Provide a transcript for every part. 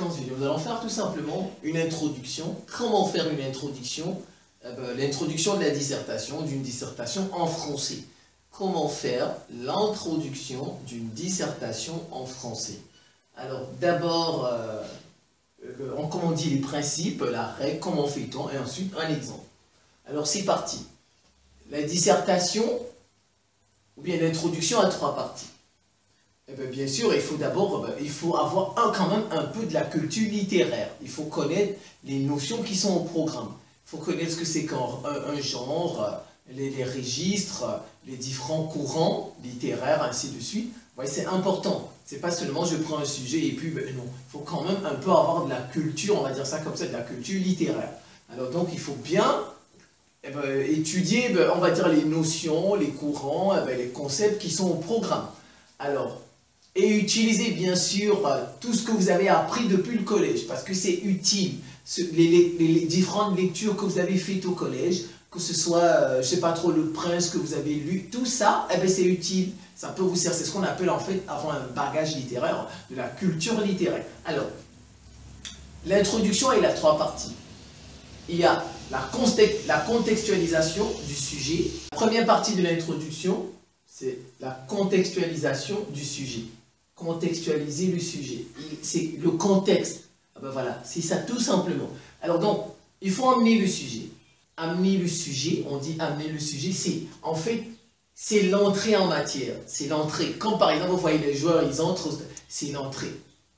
séquence vidéo. Nous allons faire tout simplement une introduction. Comment faire une introduction? L'introduction de la dissertation, d'une dissertation en français. Comment faire l'introduction d'une dissertation en français? Alors d'abord, comment on dit les principes, la règle, comment fait-on, et ensuite un exemple. Alors c'est parti. La dissertation, ou bien l'introduction à 3 parties. Bien sûr, il faut d'abord, il faut avoir quand même un peu de la culture littéraire. Il faut connaître les notions qui sont au programme. Il faut connaître ce que c'est qu'un genre, les registres, les différents courants littéraires, ainsi de suite. Ouais, c'est important. C'est pas seulement je prends un sujet et puis non. Il faut quand même un peu avoir de la culture, on va dire ça comme ça, de la culture littéraire. Alors donc il faut bien étudier, on va dire les notions, les courants, les concepts qui sont au programme. Alors, et utiliser bien sûr tout ce que vous avez appris depuis le collège, parce que c'est utile. Les différentes lectures que vous avez faites au collège, que ce soit, je ne sais pas trop, Le Prince que vous avez lu, tout ça, c'est utile. Ça peut vous servir. C'est ce qu'on appelle en fait avoir un bagage littéraire, de la culture littéraire. Alors, l'introduction, il a 3 parties. Il y a la contextualisation du sujet. La première partie de l'introduction, c'est la contextualisation du sujet. Contextualiser le sujet. C'est le contexte. Voilà, c'est ça tout simplement. Alors donc, il faut amener le sujet. Amener le sujet, on dit amener le sujet, c'est en fait, c'est l'entrée en matière. C'est l'entrée. Comme par exemple, vous voyez les joueurs, ils entrent, c'est l'entrée.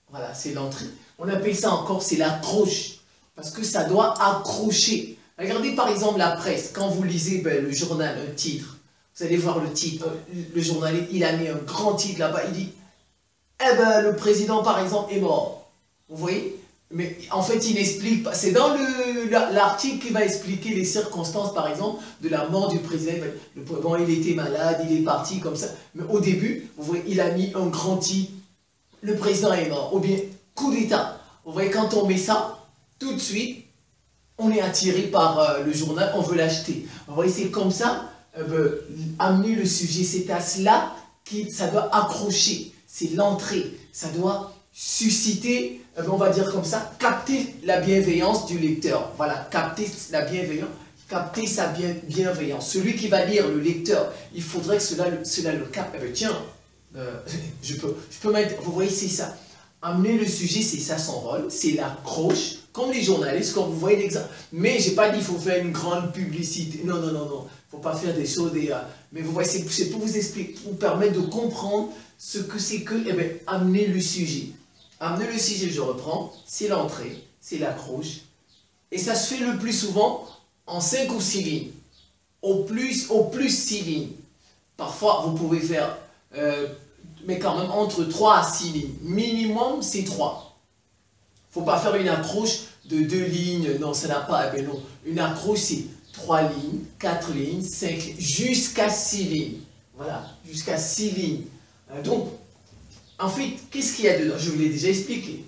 Voilà, c'est l'entrée. On appelle ça encore, c'est l'accroche. Parce que ça doit accrocher. Regardez par exemple la presse. Quand vous lisez le journal, un titre, vous allez voir le titre. Le journaliste, il a mis un grand titre là-bas. Il dit, le président par exemple est mort. Vous voyez? Mais en fait, il n'explique pas. C'est dans l'article qui va expliquer les circonstances, par exemple, de la mort du président. Bon, il était malade, il est parti comme ça. Mais au début, vous voyez, il a mis un grand titre. Le président est mort. Ou bien, coup d'État. Vous voyez, quand on met ça, tout de suite, on est attiré par le journal, on veut l'acheter. Vous voyez, c'est comme ça, amener le sujet, c'est à cela que ça doit accrocher. C'est l'entrée. Ça doit susciter, on va dire comme ça, capter la bienveillance du lecteur. Voilà, capter la bienveillance, capter sa bienveillance. Celui qui va lire, le lecteur, il faudrait que cela le capte. Tiens, je peux mettre, vous voyez, c'est ça. Amener le sujet, c'est ça son rôle, c'est l'accroche, comme les journalistes, comme vous voyez l'exemple. Mais je n'ai pas dit qu'il faut faire une grande publicité. Non, non, non, non. Il ne faut pas faire des choses, mais vous voyez, c'est pour vous expliquer, pour vous permettre de comprendre ce que c'est que, amener le sujet. Amener le sujet, je reprends, c'est l'entrée, c'est l'accroche. Et ça se fait le plus souvent en 5 ou 6 lignes. Au plus 6 lignes. Parfois, vous pouvez faire, mais quand même entre 3 à 6 lignes. Minimum, c'est 3. Il ne faut pas faire une accroche de 2 lignes. Non, ça n'a pas, non. Une accroche, c'est 3 lignes, 4 lignes, 5 lignes, jusqu'à 6 lignes. Voilà, jusqu'à 6 lignes. Donc, en fait, qu'est-ce qu'il y a dedans? Je vous l'ai déjà expliqué.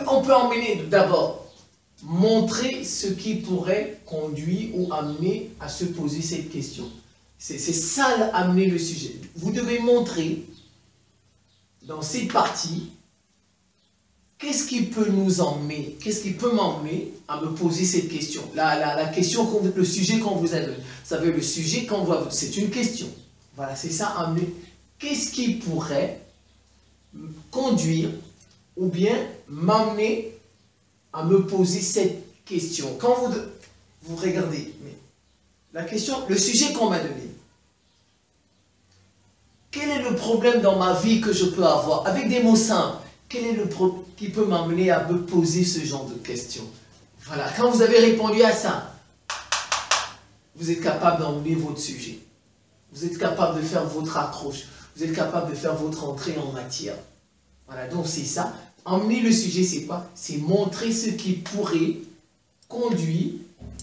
On peut emmener d'abord, montrer ce qui pourrait conduire ou amener à se poser cette question. C'est ça, amener le sujet. Vous devez montrer, dans cette partie, qu'est-ce qui peut nous emmener, qu'est-ce qui peut m'emmener à me poser cette question. La question, le sujet qu'on vous a donné. Vous savez, le sujet, c'est une question. Voilà, c'est ça, amener. Qu'est-ce qui pourrait conduire ou bien m'amener à me poser cette question? Quand vous regardez, la question, le sujet qu'on m'a donné, quel est le problème dans ma vie que je peux avoir? Avec des mots simples, quel est le problème qui peut m'amener à me poser ce genre de questions? Voilà, quand vous avez répondu à ça, vous êtes capable d'emmener votre sujet. Vous êtes capable de faire votre accroche. Vous êtes capable de faire votre entrée en matière. Voilà, donc c'est ça. Emmener le sujet, c'est quoi? C'est montrer ce qui pourrait conduire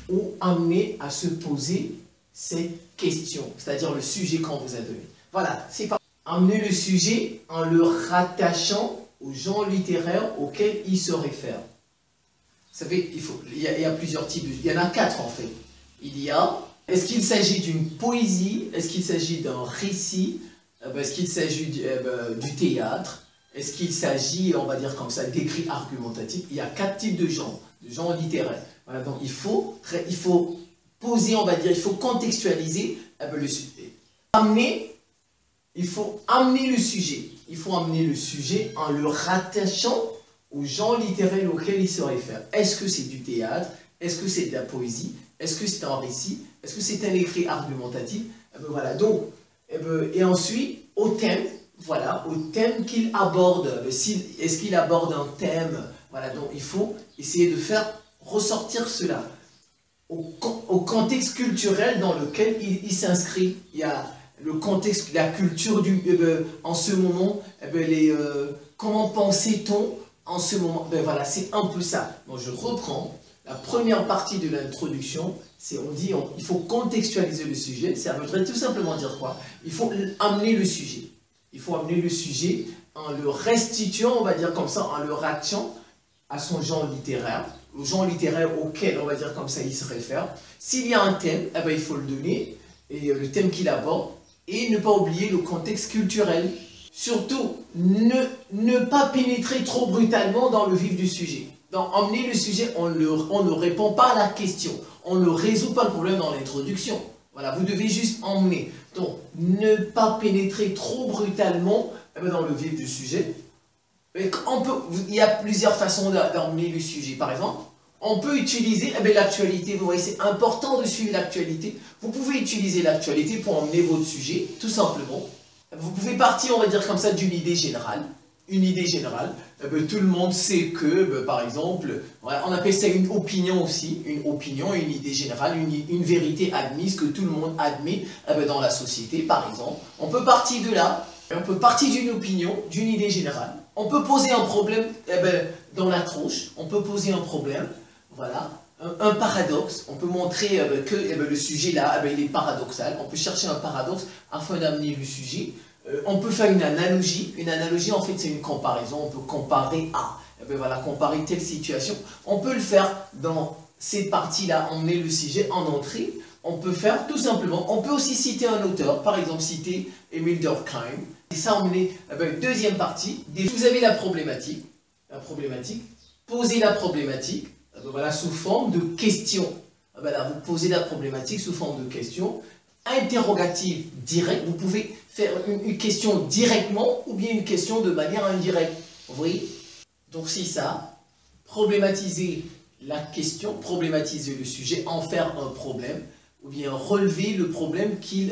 ou amener à se poser cette question. C'est-à-dire le sujet qu'on vous a donné. Voilà, c'est pas. Emmener le sujet en le rattachant au genre littéraire auquel il se réfère. Vous savez, il y a plusieurs types. Il y en a 4 en fait. Il y a, est-ce qu'il s'agit d'une poésie? Est-ce qu'il s'agit d'un récit? Est-ce qu'il s'agit du théâtre? Est-ce qu'il s'agit, on va dire comme ça, d'écrits argumentatifs? Il y a 4 types de genres littéraires. Voilà, donc il faut poser, on va dire, il faut contextualiser le sujet. Il faut amener le sujet. Il faut amener le sujet en le rattachant au genre littéraire auquel il se réfère. Est-ce que c'est du théâtre? Est-ce que c'est de la poésie? Est-ce que c'est un récit? Est-ce que c'est un écrit argumentatif? Voilà, donc, et ensuite, au thème, voilà, au thème qu'il aborde. Est-ce qu'il aborde un thème? Voilà, donc il faut essayer de faire ressortir cela au contexte culturel dans lequel il s'inscrit. Il y a le contexte, la culture en ce moment, comment pensait-on en ce moment? Voilà, c'est un peu ça. Donc je reprends. La première partie de l'introduction, c'est il faut contextualiser le sujet. Ça voudrait tout simplement dire quoi? Il faut amener le sujet. Il faut amener le sujet en le restituant, on va dire comme ça, en le rattachant à son genre littéraire, au genre littéraire auquel, on va dire comme ça, il se réfère. S'il y a un thème, il faut le donner, et le thème qu'il aborde, et ne pas oublier le contexte culturel. Surtout, ne pas pénétrer trop brutalement dans le vif du sujet. Donc, emmener le sujet, on ne répond pas à la question. On ne résout pas le problème dans l'introduction. Voilà, vous devez juste emmener. Donc, ne pas pénétrer trop brutalement dans le vif du sujet. Il y a plusieurs façons d'emmener le sujet. Par exemple, on peut utiliser l'actualité. Vous voyez, c'est important de suivre l'actualité. Vous pouvez utiliser l'actualité pour emmener votre sujet, tout simplement. Vous pouvez partir, on va dire comme ça, d'une idée générale. Une idée générale. Tout le monde sait que, par exemple, voilà, on appelle ça une opinion aussi. Une opinion, une idée générale, une vérité admise que tout le monde admet dans la société, par exemple. On peut partir de là. On peut partir d'une opinion, d'une idée générale. On peut poser un problème dans la tronche. On peut poser un problème. Voilà. Un paradoxe, on peut montrer que le sujet là, il est paradoxal. On peut chercher un paradoxe afin d'amener le sujet. On peut faire une analogie. Une analogie, en fait, c'est une comparaison. On peut comparer à, voilà, comparer telle situation. On peut le faire dans cette partie-là, emmener le sujet en entrée. On peut faire tout simplement, on peut aussi citer un auteur, par exemple citer Émile Durkheim. Et ça, emmener, deuxième partie, vous avez la problématique, posez la problématique. Voilà, sous forme de question. Voilà, vous posez la problématique sous forme de question. Interrogative directe. Vous pouvez faire une question directement ou bien une question de manière indirecte. Vous voyez? Donc c'est ça. Problématiser la question, problématiser le sujet, en faire un problème, ou bien relever le problème qu'il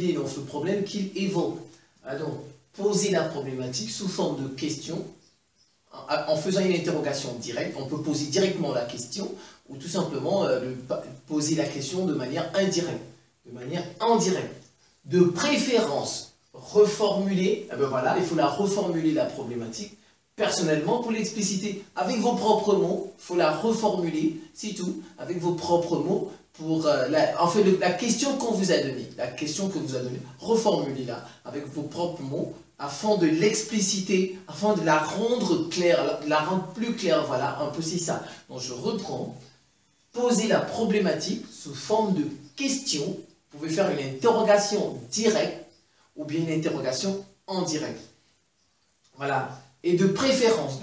énonce, le problème qu'il évoque. Donc, poser la problématique sous forme de question. En faisant une interrogation directe, on peut poser directement la question ou tout simplement poser la question de manière indirecte. De préférence, reformuler, voilà, il faut la reformuler la problématique. Personnellement, pour l'expliciter avec vos propres mots, il faut la reformuler, c'est tout, avec vos propres mots, pour en fait, la question qu'on vous a donnée, reformulez-la avec vos propres mots, afin de l'expliciter, afin de la rendre claire, de la rendre plus claire, voilà, un peu c'est ça. Donc je reprends, poser la problématique sous forme de question. Vous pouvez faire une interrogation directe ou bien une interrogation en direct. Voilà. Et de préférence,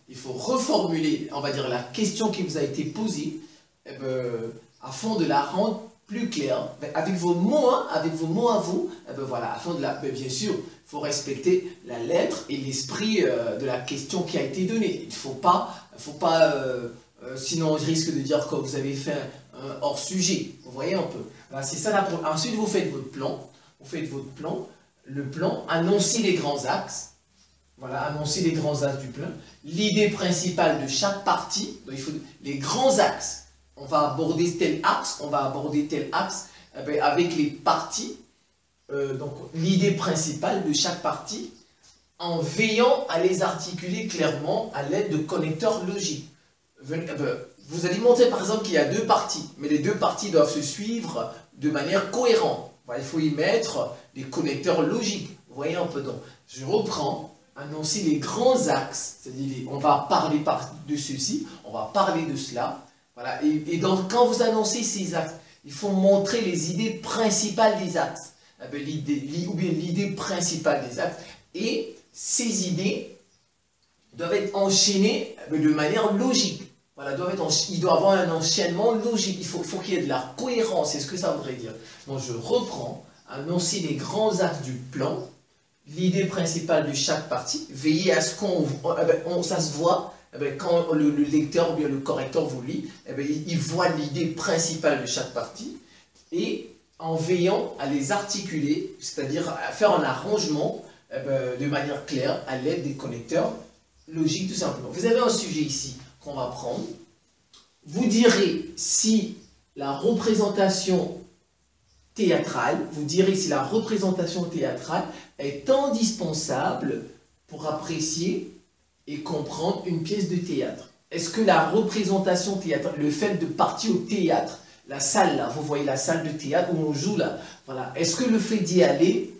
il faut reformuler, on va dire, la question qui vous a été posée, afin de la rendre plus claire, avec vos mots, hein, avec vos mots à vous, voilà, afin de la, bien sûr, il faut respecter la lettre et l'esprit de la question qui a été donnée. Il ne faut pas, sinon je risque de dire que vous avez fait un hors-sujet. Vous voyez un peu. Voilà, c'est ça. Ensuite, vous faites votre plan. Le plan, annoncer les grands axes. Voilà, annoncer les grands axes du plan. L'idée principale de chaque partie. Donc, il faut les grands axes. On va aborder tel axe, avec les parties. Donc, l'idée principale de chaque partie, en veillant à les articuler clairement à l'aide de connecteurs logiques. Vous allez montrer par exemple qu'il y a deux parties, mais les deux parties doivent se suivre de manière cohérente. Voilà, il faut y mettre des connecteurs logiques. Vous voyez un peu donc. Je reprends, annoncer les grands axes, c'est-à-dire on va parler de ceci, on va parler de cela. Voilà, et donc quand vous annoncez ces axes, il faut montrer les idées principales des axes, ou bien l'idée principale des axes, et ces idées doivent être enchaînées de manière logique. Voilà, il doit avoir un enchaînement logique. Il faut qu'il y ait de la cohérence. C'est ce que ça voudrait dire. Donc je reprends, annoncer les grands axes du plan, l'idée principale de chaque partie, veiller à ce ça se voit. Quand le lecteur ou bien le correcteur vous lit, il voit l'idée principale de chaque partie, et en veillant à les articuler, c'est-à-dire à faire un arrangement de manière claire à l'aide des connecteurs logiques tout simplement. Vous avez un sujet ici qu'on va prendre. Vous direz si la représentation théâtrale, est indispensable pour apprécier et comprendre une pièce de théâtre. Est-ce que la représentation théâtrale, le fait de partir au théâtre, la salle là, vous voyez la salle de théâtre où on joue là, voilà, est-ce que le fait d'y aller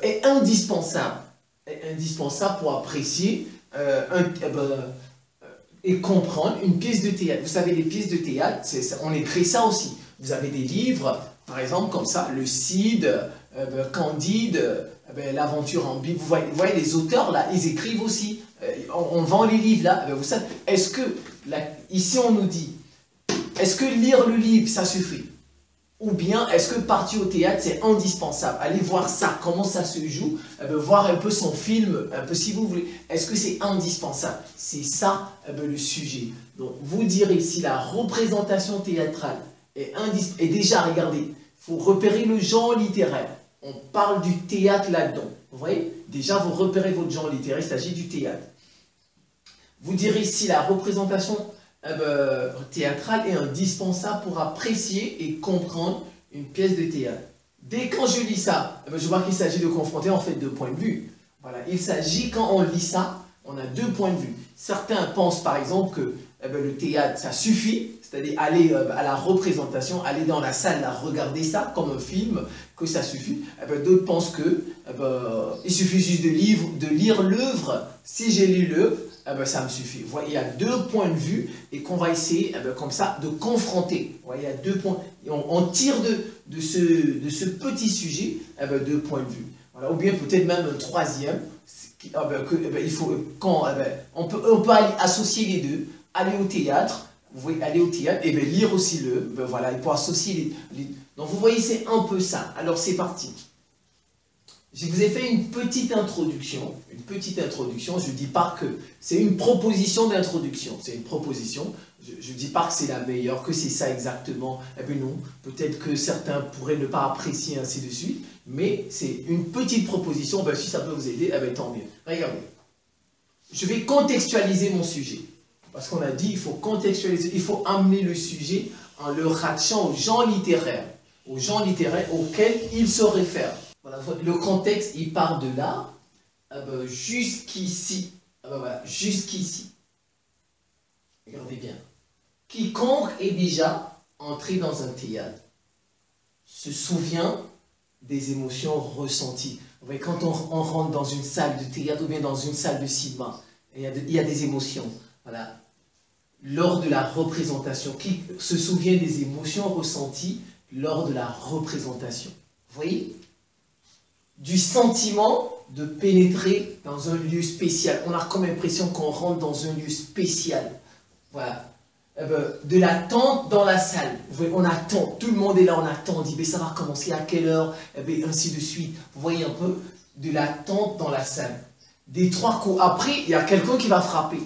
est indispensable pour apprécier et comprendre une pièce de théâtre. Vous savez, les pièces de théâtre, on écrit ça aussi. Vous avez des livres, par exemple, comme ça, le Cid, Candide, l'aventure en Bible. Vous voyez, les auteurs, là, ils écrivent aussi. On vend les livres, là. Vous savez, est-ce que, ici, on nous dit, est-ce que lire le livre, ça suffit? Ou bien, est-ce que partir au théâtre, c'est indispensable? Allez voir ça, comment ça se joue, voir un peu son film, un peu si vous voulez. Est-ce que c'est indispensable? C'est ça le sujet. Donc, vous direz si la représentation théâtrale est indispensable. Et déjà, regardez, il faut repérer le genre littéraire. On parle du théâtre là-dedans. Vous voyez? Déjà, vous repérez votre genre littéraire, il s'agit du théâtre. Vous direz si la représentation théâtrale est indispensable pour apprécier et comprendre une pièce de théâtre. Dès quand je lis ça, je vois qu'il s'agit de confronter en fait deux points de vue. Voilà, il s'agit, quand on lit ça, on a deux points de vue. Certains pensent par exemple que le théâtre, ça suffit, c'est-à-dire aller à la représentation, aller dans la salle, regarder ça comme un film, que ça suffit. D'autres pensent que il suffit juste de lire l'œuvre. Si j'ai lu l'œuvre, ça me suffit. Vous voyez, il y a deux points de vue et qu'on va essayer comme ça de confronter. Vous voyez, il y a deux points. Et on tire de ce petit sujet deux points de vue. Voilà. Ou bien peut-être même un troisième. Il faut, on peut associer les deux. Aller au théâtre, vous voyez, aller au théâtre, et lire aussi voilà, il faut associer les. Donc vous voyez, c'est un peu ça. Alors c'est parti. Je vous ai fait une petite introduction. Je ne dis pas que c'est une proposition d'introduction. C'est une proposition. Je ne dis pas que c'est la meilleure, que c'est ça exactement. Non, peut-être que certains pourraient ne pas apprécier ainsi de suite. Mais c'est une petite proposition. Si ça peut vous aider, tant mieux. Regardez. Je vais contextualiser mon sujet. Parce qu'on a dit, il faut contextualiser, il faut amener le sujet en le rattachant au genre littéraire auquel il se réfère. Voilà, le contexte, il part de là jusqu'ici. Voilà, jusqu'ici. Regardez bien. Quiconque est déjà entré dans un théâtre se souvient des émotions ressenties. Vous voyez, quand on rentre dans une salle de théâtre ou bien dans une salle de cinéma, il y a des émotions. Voilà. Lors de la représentation, qui se souvient des émotions ressenties lors de la représentation? Vous voyez? Du sentiment de pénétrer dans un lieu spécial. On a comme impression qu'on rentre dans un lieu spécial. Voilà. De l'attente dans la salle. Vous voyez, on attend. Tout le monde est là, on attend. On dit, ça va commencer à quelle heure? Ainsi de suite. Vous voyez un peu de l'attente dans la salle. Des trois coups. Après, il y a quelqu'un qui va frapper.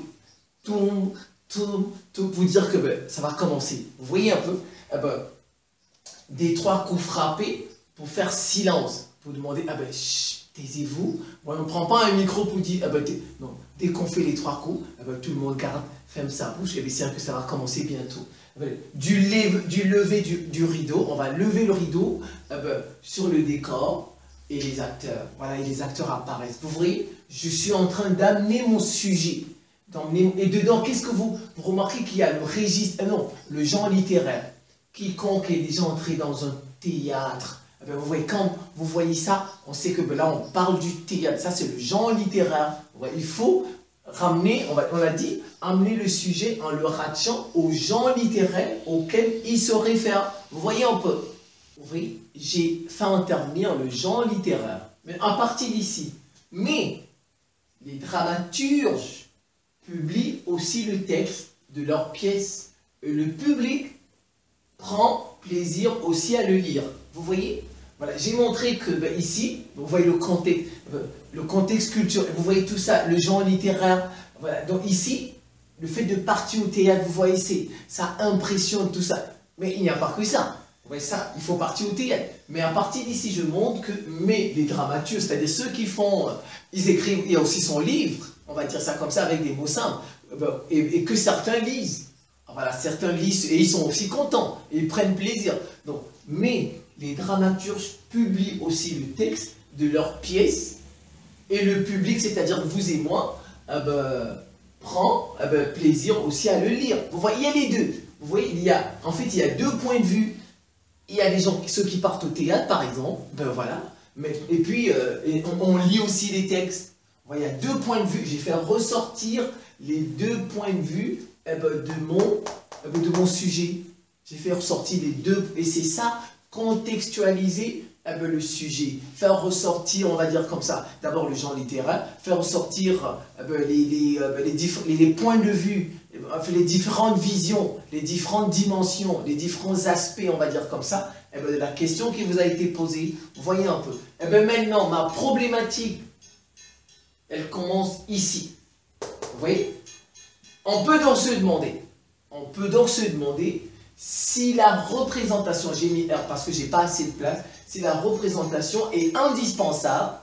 Tout pour dire que ça va commencer. Vous voyez un peu des trois coups frappés pour faire silence. Pour demander, taisez-vous. On ne prend pas un micro pour dire, non. Dès qu'on fait les trois coups, tout le monde garde, ferme sa bouche, c'est sûr que ça va commencer bientôt. Du lever du rideau, on va lever le rideau sur le décor et les acteurs. Voilà, et les acteurs apparaissent. Vous voyez, je suis en train d'amener mon sujet. Et dedans, qu'est-ce que vous remarquez qu'il y a le registre, le genre littéraire. Quiconque est déjà entré dans un théâtre. Vous voyez, quand vous voyez ça, on sait que là, on parle du théâtre. Ça, c'est le genre littéraire. Il faut ramener, on l'a dit, amener le sujet en le rattachant au genre littéraire auquel il se réfère. Vous voyez un peu. Vous voyez, j'ai fait intervenir le genre littéraire. Mais à partir d'ici, Mais les dramaturges publient aussi le texte de leur pièce. Et le public prend plaisir aussi à le lire. Vous voyez? Voilà, j'ai montré que ici, vous voyez le contexte culturel, vous voyez tout ça, le genre littéraire. Voilà, donc ici, le fait de partir au théâtre, vous voyez, ça impressionne tout ça. Mais il n'y a pas que ça. Vous voyez ça, il faut partir au théâtre. Mais à partir d'ici, je montre que les dramaturges, c'est-à-dire ceux qui font, ils écrivent, il y a aussi son livre, on va dire ça comme ça avec des mots simples, et que certains lisent. Voilà, certains lisent et ils sont aussi contents, et ils prennent plaisir. Donc, mais les dramaturges publient aussi le texte de leur pièce, et le public, c'est-à-dire vous et moi, prend plaisir aussi à le lire. Vous voyez, il y a les deux. Vous voyez, en fait, il y a deux points de vue. Il y a les gens, ceux qui partent au théâtre, par exemple, voilà. Et puis, on lit aussi les textes. Il y a deux points de vue. J'ai fait ressortir les deux points de vue de mon sujet. J'ai fait ressortir les deux. Et c'est ça, contextualiser le sujet. Faire ressortir, on va dire comme ça, d'abord le genre littéraire, faire ressortir les points de vue, les différentes visions, les différentes dimensions, les différents aspects, on va dire comme ça, de la question qui vous a été posée. Vous voyez un peu. Maintenant, ma problématique, elle commence ici. Vous voyez? On peut donc se demander si la représentation, j'ai mis R parce que j'ai pas assez de place, si la représentation est indispensable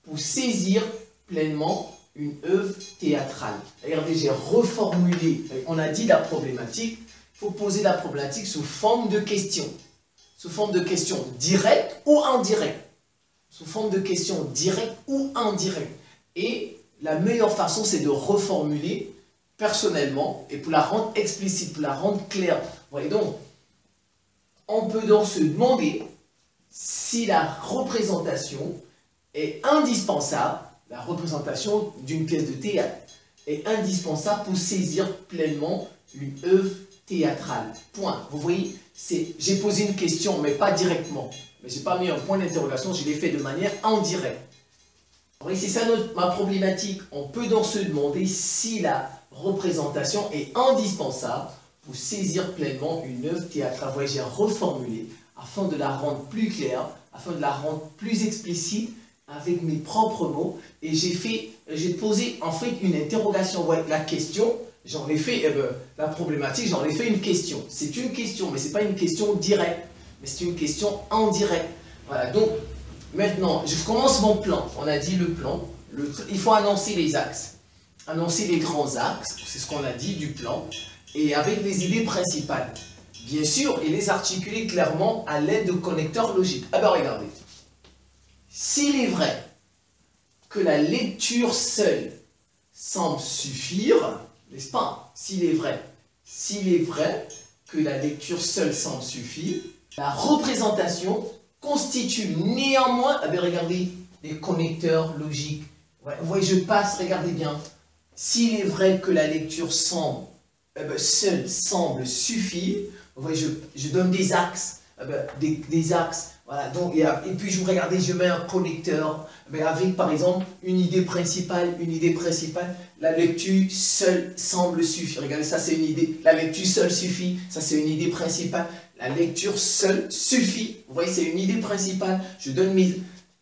pour saisir pleinement une œuvre théâtrale. Regardez, j'ai reformulé, on a dit la problématique, il faut poser la problématique sous forme de question. Sous forme de question directe ou indirecte. Sous forme de question directe ou indirecte. Et la meilleure façon, c'est de reformuler personnellement et pour la rendre explicite, pour la rendre claire. Vous voyez donc, on peut donc se demander si la représentation est indispensable, la représentation d'une pièce de théâtre est indispensable pour saisir pleinement une œuvre théâtrale. Point. Vous voyez, j'ai posé une question, mais pas directement. Mais je n'ai pas mis un point d'interrogation, je l'ai fait de manière indirecte. Vous voyez, c'est ça ma problématique. On peut donc se demander si la représentation est indispensable pour saisir pleinement une œuvre théâtrale. Vous voyez, j'ai reformulé afin de la rendre plus claire, afin de la rendre plus explicite avec mes propres mots. Et j'ai posé en fait une interrogation. Ouais, la question, j'en ai fait, la problématique, j'en ai fait une question. C'est une question, mais ce n'est pas une question directe, mais c'est une question indirecte. Voilà, donc maintenant, je commence mon plan. On a dit le plan. Il faut annoncer les axes. Annoncer les grands axes, c'est ce qu'on a dit du plan, et avec les idées principales. Bien sûr, et les articuler clairement à l'aide de connecteurs logiques. Alors regardez, s'il est vrai que la lecture seule semble suffire, n'est-ce pas? S'il est vrai que la lecture seule semble suffire, la représentation constitue néanmoins, regardez, les connecteurs logiques. Ouais, vous voyez, je passe, regardez bien. S'il est vrai que la lecture seule semble suffire, vous voyez, je donne des axes, des axes, voilà, donc, et puis je regardez, je mets un connecteur, avec par exemple une idée principale, la lecture seule semble suffire. Regardez, ça c'est une idée, la lecture seule suffit, ça c'est une idée principale, la lecture seule suffit, vous voyez, c'est une idée principale, je donne mes...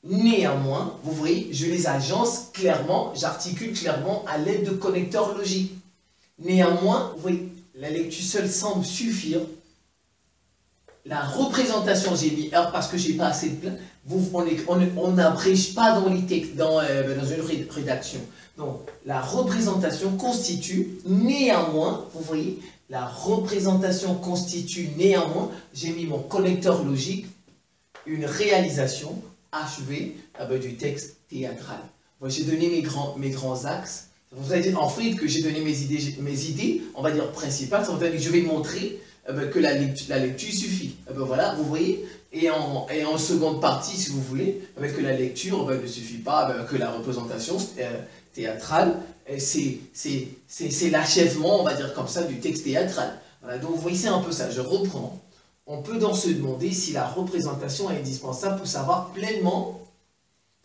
Néanmoins, vous voyez, je les agence clairement, j'articule clairement à l'aide de connecteurs logiques. Néanmoins, vous voyez, la lecture seule semble suffire. La représentation, j'ai mis R parce que j'ai pas assez de place. On n'abrège pas dans les textes, dans une rédaction. Donc, la représentation constitue néanmoins, vous voyez, la représentation constitue néanmoins, j'ai mis mon connecteur logique, une réalisation achevée du texte théâtral. J'ai donné mes grands axes. Vous allez dire en fait que j'ai donné mes idées, on va dire principales. Ça veut dire que je vais montrer que la lecture suffit. Voilà, vous voyez. Et en seconde partie, si vous voulez, que la lecture ne suffit pas, que la représentation théâtrale, c'est l'achèvement, on va dire comme ça, du texte théâtral. Voilà, donc vous voyez, c'est un peu ça. Je reprends. On peut donc se demander si la représentation est indispensable pour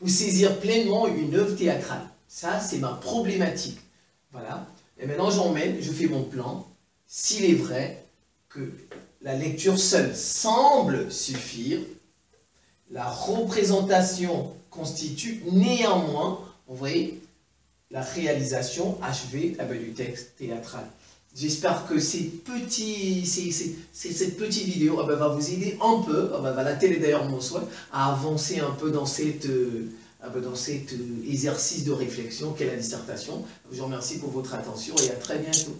pour saisir pleinement une œuvre théâtrale. Ça, c'est ma problématique. Voilà. Et maintenant, je fais mon plan. S'il est vrai que la lecture seule semble suffire, la représentation constitue néanmoins, vous voyez, la réalisation achevée du texte théâtral. J'espère que cette petite vidéo va vous aider un peu, la télé d'ailleurs mon souhait, à avancer un peu dans cet exercice de réflexion qu'est la dissertation. Je vous remercie pour votre attention et à très bientôt.